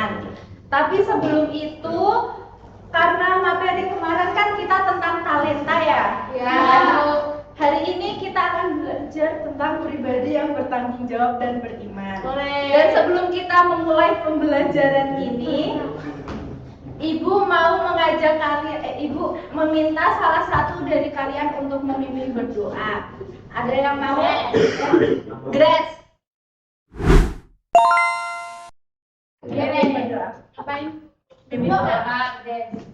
Iman. Tapi sebelum itu, karena materi kemarin kan kita tentang talenta ya. Hari ini kita akan belajar tentang pribadi yang bertanggung jawab dan beriman. Dan sebelum kita memulai pembelajaran ini, Ibu mau mengajak kalian, Ibu meminta salah satu dari kalian untuk memimpin berdoa. Ada yang mau? Grace. Berdoa. Apain? Berdoa, Grace.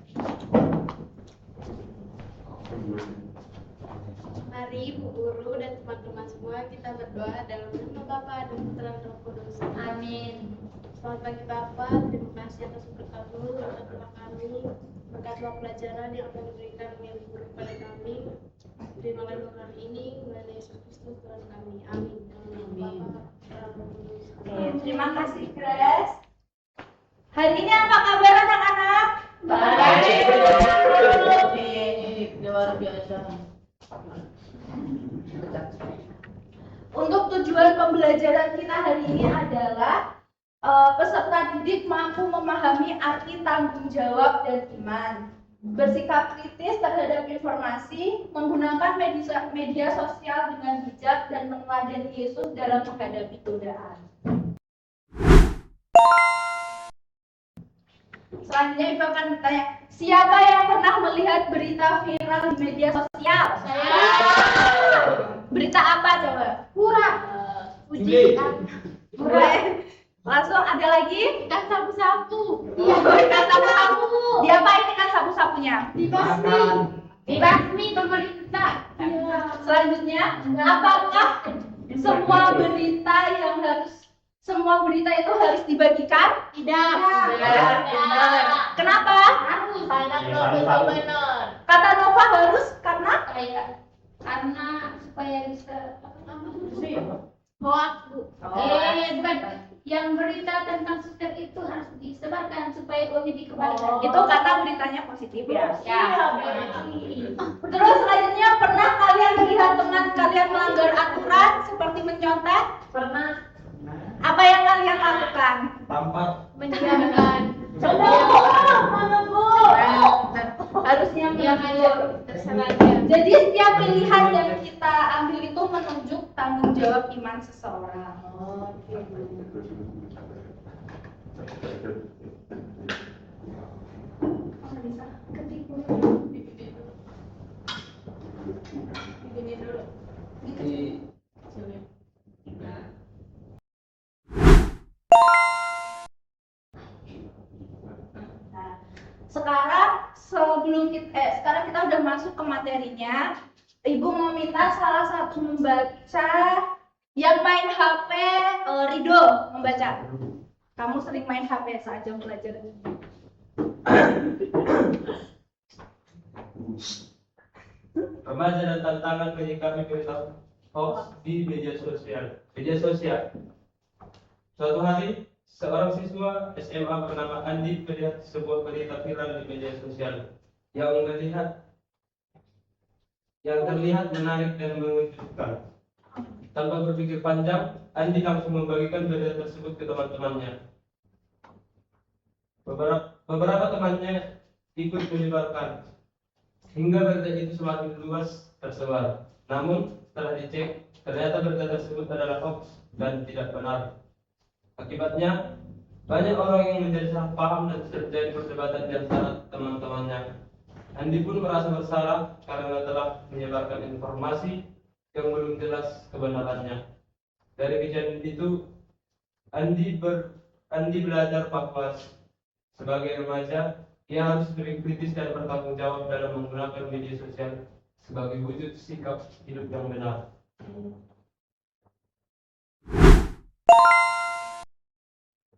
Mari Bu Guru dan teman-teman semua kita berdoa dalam nama Bapa dan Putra dan Roh Kudus. Amin. Selamat pagi Bapak, terima kasih atas berkat-Mu telah kami, berkatlah pelajaran yang akan diberikan oleh Guru kepada kami. Terimalah doa kami ini melalui Yesus Kristus Tuhan kami. Amin. Amin. Terima kasih Grace. Hari ini apa kabar anak-anak? Baik. Luar biasa. Untuk tujuan pembelajaran kita hari ini adalah peserta didik mampu memahami arti tanggung jawab dan iman, bersikap kritis terhadap informasi, menggunakan media sosial dengan bijak dan meneladani Yesus dalam menghadapi godaan. Selanjutnya Ibu akan bertanya, siapa yang pernah melihat berita viral di media sosial? Saya. Berita apa coba? Pura. Pura. Langsung ada lagi? Ikan sapu-sapu. Ikan sapu-sapu. Diapain ikan sapu-sapunya? Dibasmi. Dibasmi pemerintah. Selanjutnya, apakah semua berita itu harus dibagikan? Tidak. Benar. Kenapa? Harus. Karena benar. Kata Nova harus karena Karena supaya bisa hoax Bu. Bukan. Yang berita tentang suster itu harus disebarkan supaya uangnya dikembalikan. itu kata beritanya positif ya. Ya. Terus selanjutnya, pernah kalian melihat teman kalian melanggar aturan seperti mencontek? Pernah. Apa yang kalian lakukan? Tampak Mendiamkan. Menunggu. Harusnya Yang aja menunggu. terserah dia. Jadi setiap pilihan yang kita ambil itu menunjuk tanggung jawab iman seseorang. Bisa ketipu. Begini dulu. Nah, sekarang kita udah masuk ke materinya. Ibu mau minta salah satu membaca yang main HP, Rido membaca. Kamu sering main HP saat jam pelajaran. remaja dan tantangan menyikapi berita hoax di media sosial. Suatu hari, seorang siswa SMA bernama Andi melihat sebuah berita viral di media sosial yang terlihat menarik dan mengejutkan. Tanpa berpikir panjang, Andi langsung membagikan berita tersebut ke teman-temannya. Beberapa temannya ikut menyebarkan, hingga berita itu semakin luas tersebar. Namun, setelah dicek, ternyata berita tersebut adalah hoax dan tidak benar. Akibatnya, banyak orang yang menjadi salah paham dan terjadi perdebatan di antara teman-temannya. Andi pun merasa bersalah karena telah menyebarkan informasi yang belum jelas kebenarannya. Dari kejadian itu, Andi belajar bahwa sebagai remaja, ia harus lebih kritis dan bertanggung jawab dalam menggunakan media sosial sebagai wujud sikap hidup yang benar.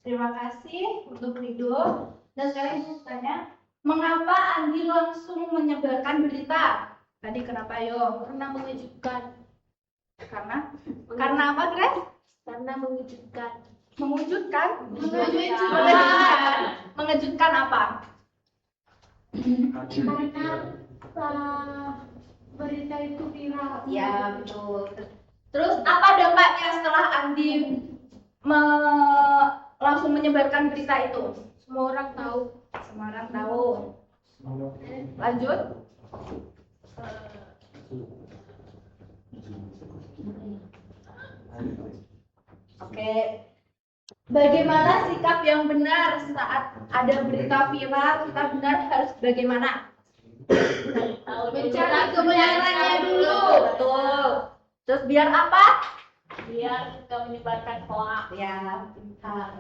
Terima kasih untuk Rido. Dan sekarang ibu tanya, mengapa Andi langsung menyebarkan berita? Tadi kenapa yo? Karena mengejutkan. Karena apa, Grace? Karena mengejutkan. Mengejutkan? Mengejutkan. Mengejutkan apa? Karena berita itu viral. Ya, betul. Terus apa dampaknya setelah Andi langsung menyebarkan berita itu? Semua orang tahu. Semua orang tahu. Lanjut. Oke. Bagaimana sikap yang benar saat ada berita viral? Kita benar harus bagaimana? Mencari kebenarannya dulu. Betul. Terus biar apa? Biar kita menyebarkan hoax. Ya, pintar.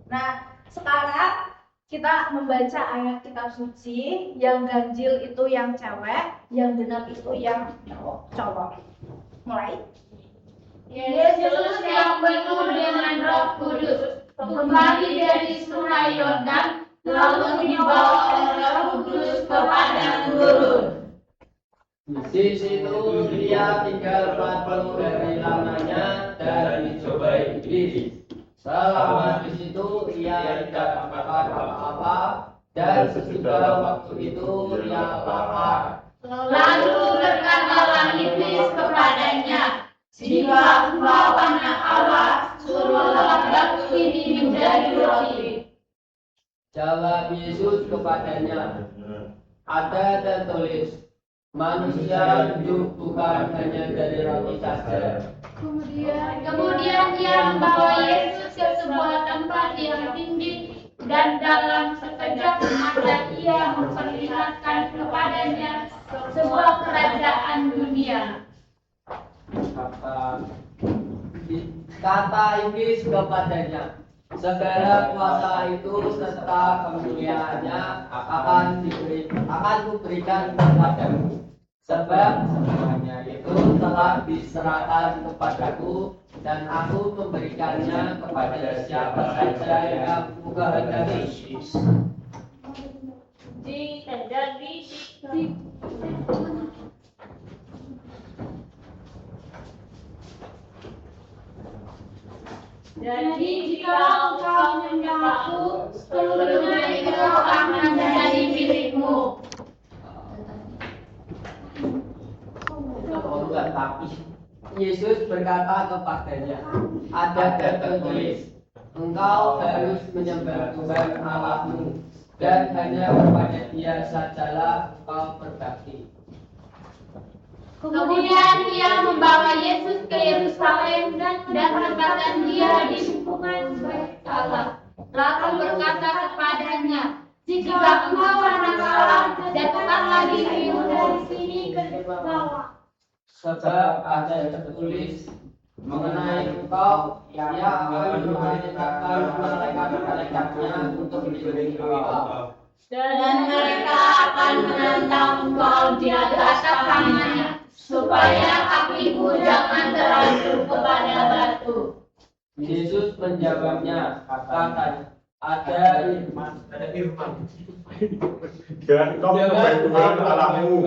Nah, sekarang kita membaca ayat kitab suci. Yang ganjil itu yang cewek, yang genap itu yang cowok. Mulai. Yesus yang penuh dengan Roh Kudus kembali dari Sungai Yordan, lalu dibawa oleh Roh Kudus ke padang gurun. Di situ dia tinggal 40 hari lamanya dan dicobai iblis. Selama di situ ia tidak makan apa-apa, dan sesudah waktu itu ia lapar. Lalu berkatalah iblis kepadanya, "Jika engkau anak Allah, suruhlah batu ini menjadi roti." Jawab Yesus kepadanya, "Ada tertulis, manusia hidup bukan hanya dari roti saja." Kemudian ia membawa Yesus ke sebuah tempat yang tinggi, dan dalam sekejap mata ia memperlihatkan kepadanya sebuah kerajaan dunia. Kata iblis kepadanya, "Segala kuasa itu serta kemuliaannya akan kuberikan kepadamu. Sebab semuanya itu telah diserahkan kepadaku, dan aku memberikannya kepada siapa saja yang kukehendaki." Jadi jika engkau menyembahku, seluruhnya itu akan menjadi milikmu. Tapi Yesus berkata kepadanya, "Ada tertulis, engkau harus menyembah Tuhan Allahmu, dan hanya kepada Dia sajalah engkau berbakti." Kemudian ia membawa Yesus ke Yerusalem dan menempatkan dia di lingkungan Bait Allah. Lalu berkata kepadanya, "Jika engkau anak Allah, jatuhkanlah dirimu dari sini ke bawah. Sebab ada tertulis mengenai engkau, Ia akan memerintahkan malaikat-malaikatnya untuk melindungi engkau. Dan mereka akan menentang engkau di atas tangannya, supaya kakimu jangan terhancur kepada batu." Yesus menjawabnya, katanya, ada firman. Dan kau menyembah Tuhan Allahmu.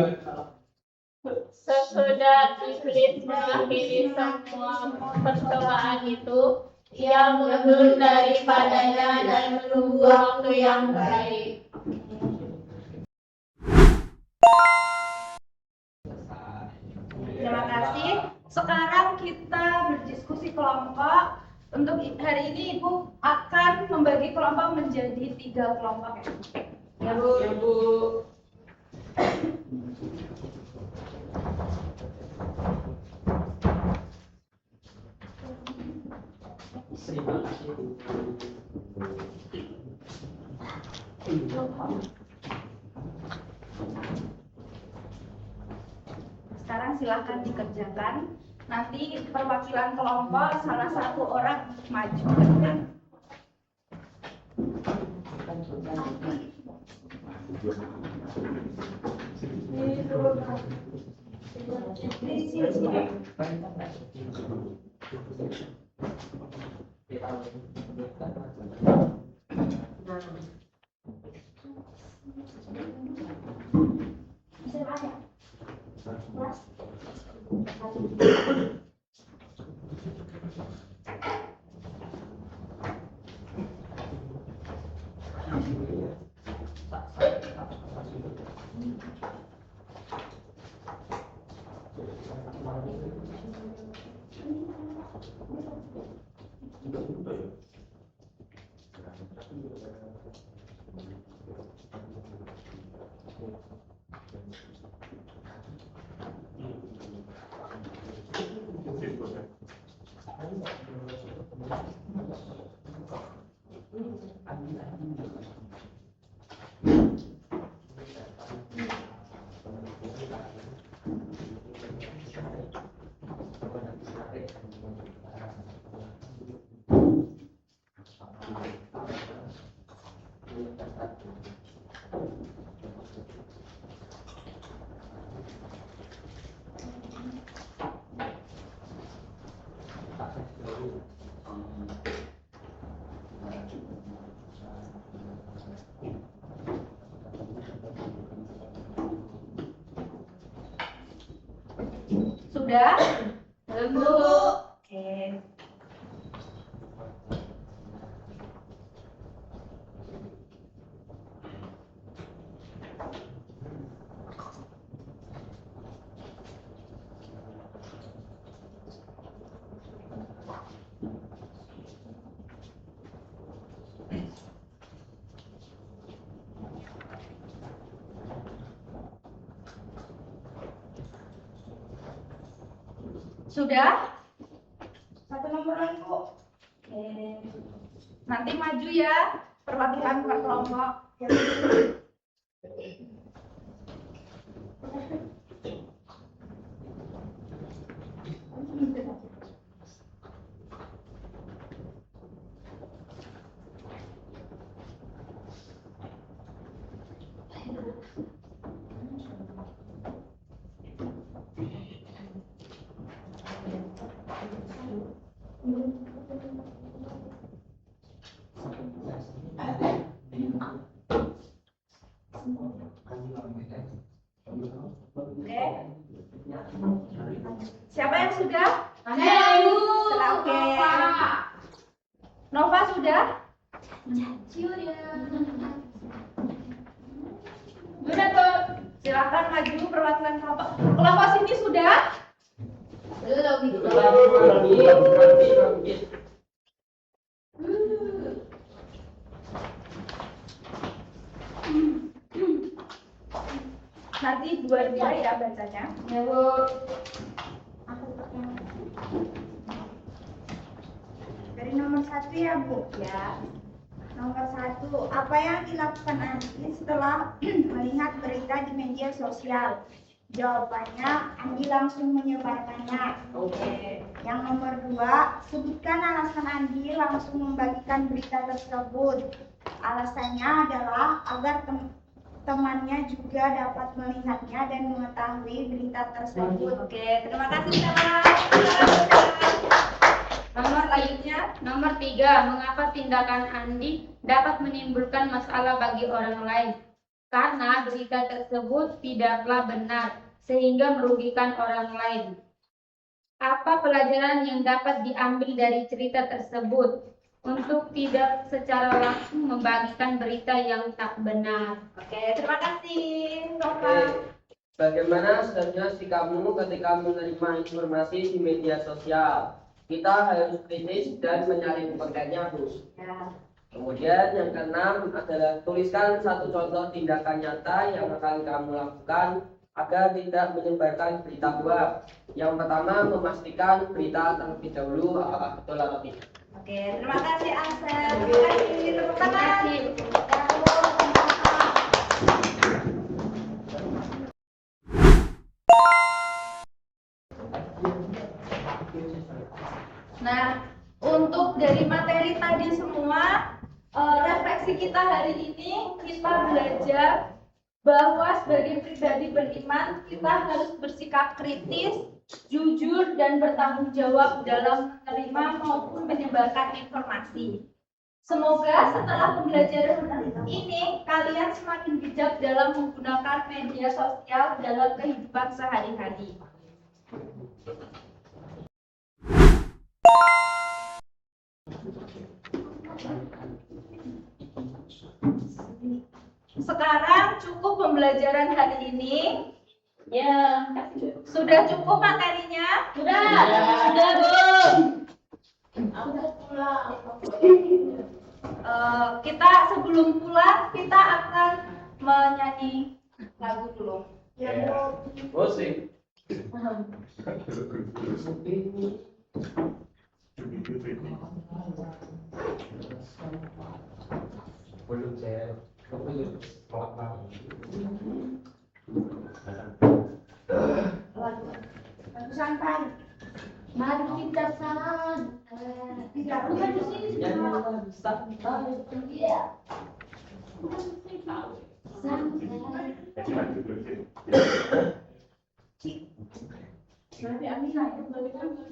Sesudah iblis mengakhiri semua percobaan itu, ia mundur daripadanya dan menunggu waktu yang baik. Terima kasih. Sekarang kita berdiskusi kelompok. Untuk hari ini Ibu akan membagi kelompok menjadi 3 kelompok ya. Ibu. Terima kasih. Sekarang silahkan dikerjakan. Nanti perwakilan kelompok salah satu orang maju ke depan. Sudah? Belum, Bu. Oke. Sudah? Satu nomor lagi, Bu. Oke. Nanti maju ya, perwakilan per kelompok. Oke. Siapa yang sudah? Saya, Bu. Oke. Nova sudah? Sudah, Bu. Silakan maju perwakilan kelompok. Kelompok sini sudah? Belum, Bu. Nanti dua-dua ya bacanya. Ya, Bu. Dari nomor 1 ya, Bu. Ya. Nomor 1, apa yang dilakukan Andi setelah melihat berita di media sosial? Jawabannya, Andi langsung menyebarkannya. Oke. Yang nomor 2, sebutkan alasan Andi langsung membagikan berita tersebut. Alasannya adalah agar temannya juga dapat melihatnya dan mengetahui berita tersebut. Oke, terima kasih Stella. Nomor selanjutnya. Nomor 3, mengapa tindakan Andi dapat menimbulkan masalah bagi orang lain? Karena berita tersebut tidaklah benar, sehingga merugikan orang lain. Apa pelajaran yang dapat diambil dari cerita tersebut untuk tidak secara langsung membagikan berita yang tak benar? Oke, terima kasih Nova. Oke. Bagaimana seharusnya sikapmu ketika menerima informasi di media sosial? Kita harus kritis dan menyaring kontennya, Bu. Ya. Kemudian yang keenam adalah tuliskan satu contoh tindakan nyata yang akan kamu lakukan agar tidak menyebarkan berita hoax. Yang pertama, memastikan berita terlebih dahulu apakah betul atau tidak. Oke, terima kasih Ansel. Terima kasih. Tepuk tangan. Nah, untuk dari materi tadi semua, refleksi kita hari ini, kita belajar bahwa sebagai pribadi beriman, kita harus bersikap kritis, jujur, dan bertanggung jawab dalam menerima maupun menyebarkan informasi. Semoga setelah pembelajaran ini, kalian semakin bijak dalam menggunakan media sosial dalam kehidupan sehari-hari. Sekarang cukup pembelajaran hari ini. Ya. Sudah cukup materinya? Sudah. Sudah, Bu. Kita sebelum pulang kita akan menyanyi lagu dulu. Musik. Belum saya. Lagu santai. Mari kita santai. Tidak, bukan di sini. Iya. Santai. Nanti Amina itu bagaimana?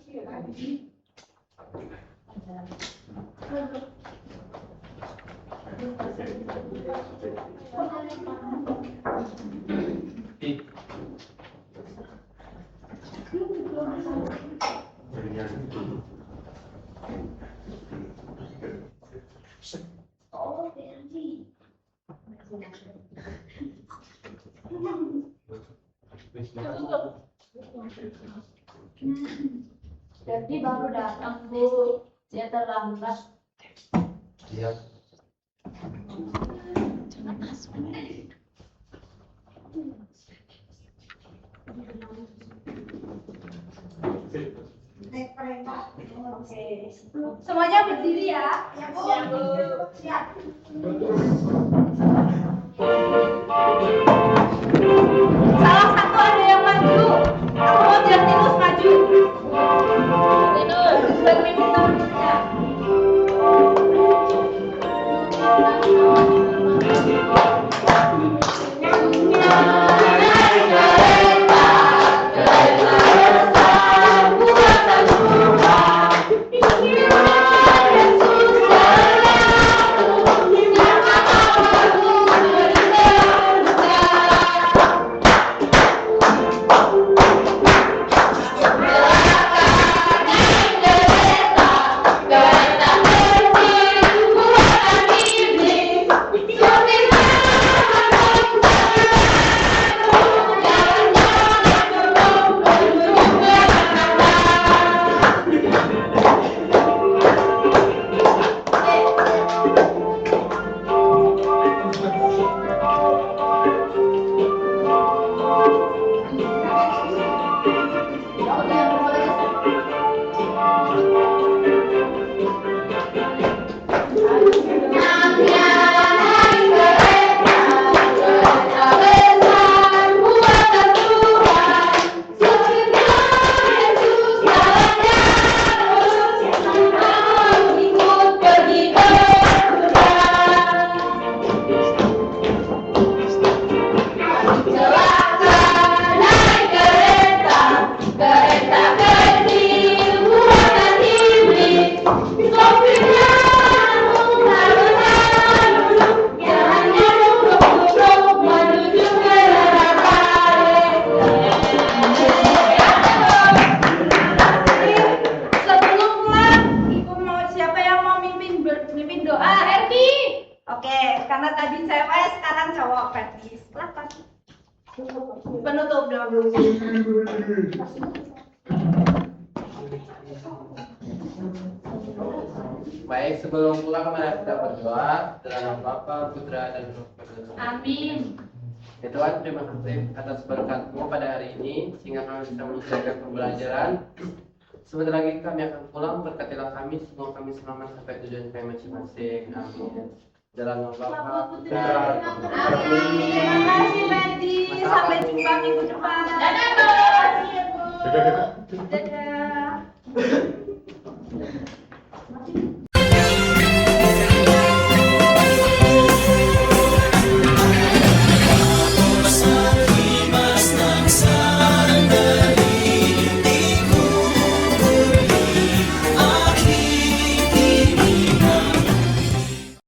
Oh, Berdi. Berdi baru datang, Bu. Dia terlambat. Siap. Naik kereta. Oke. Semuanya berdiri ya. Ya, Bu. Siap. Salah satu ada yang maju. Aku mau Jantinus maju. Jantinus, berlima tangannya. Sebelum pulang, Ibu mau siapa yang mau mimpin doa? Ferdi. Oke, karena tadi cewek, sekarang cowok. Ferdi, silakan. Penutup dong. Baik, sebelum pulang mari kita berdoa dalam nama Bapa, Putra, dan Roh Kudus. Amin. Ya Tuhan, terima kasih atas berkat-Mu pada hari ini sehingga kami bisa menyelesaikan pembelajaran. Sebentar lagi kami akan pulang, berkatilah kami, semoga kami selamat sampai tujuan kami masing-masing. Amin. Dalam nama Bapa, Putra, dan Roh Kudus. Amin. Terima kasih, Ferdi. Sampai jumpa minggu depan. Dadah, Bu. Dadah.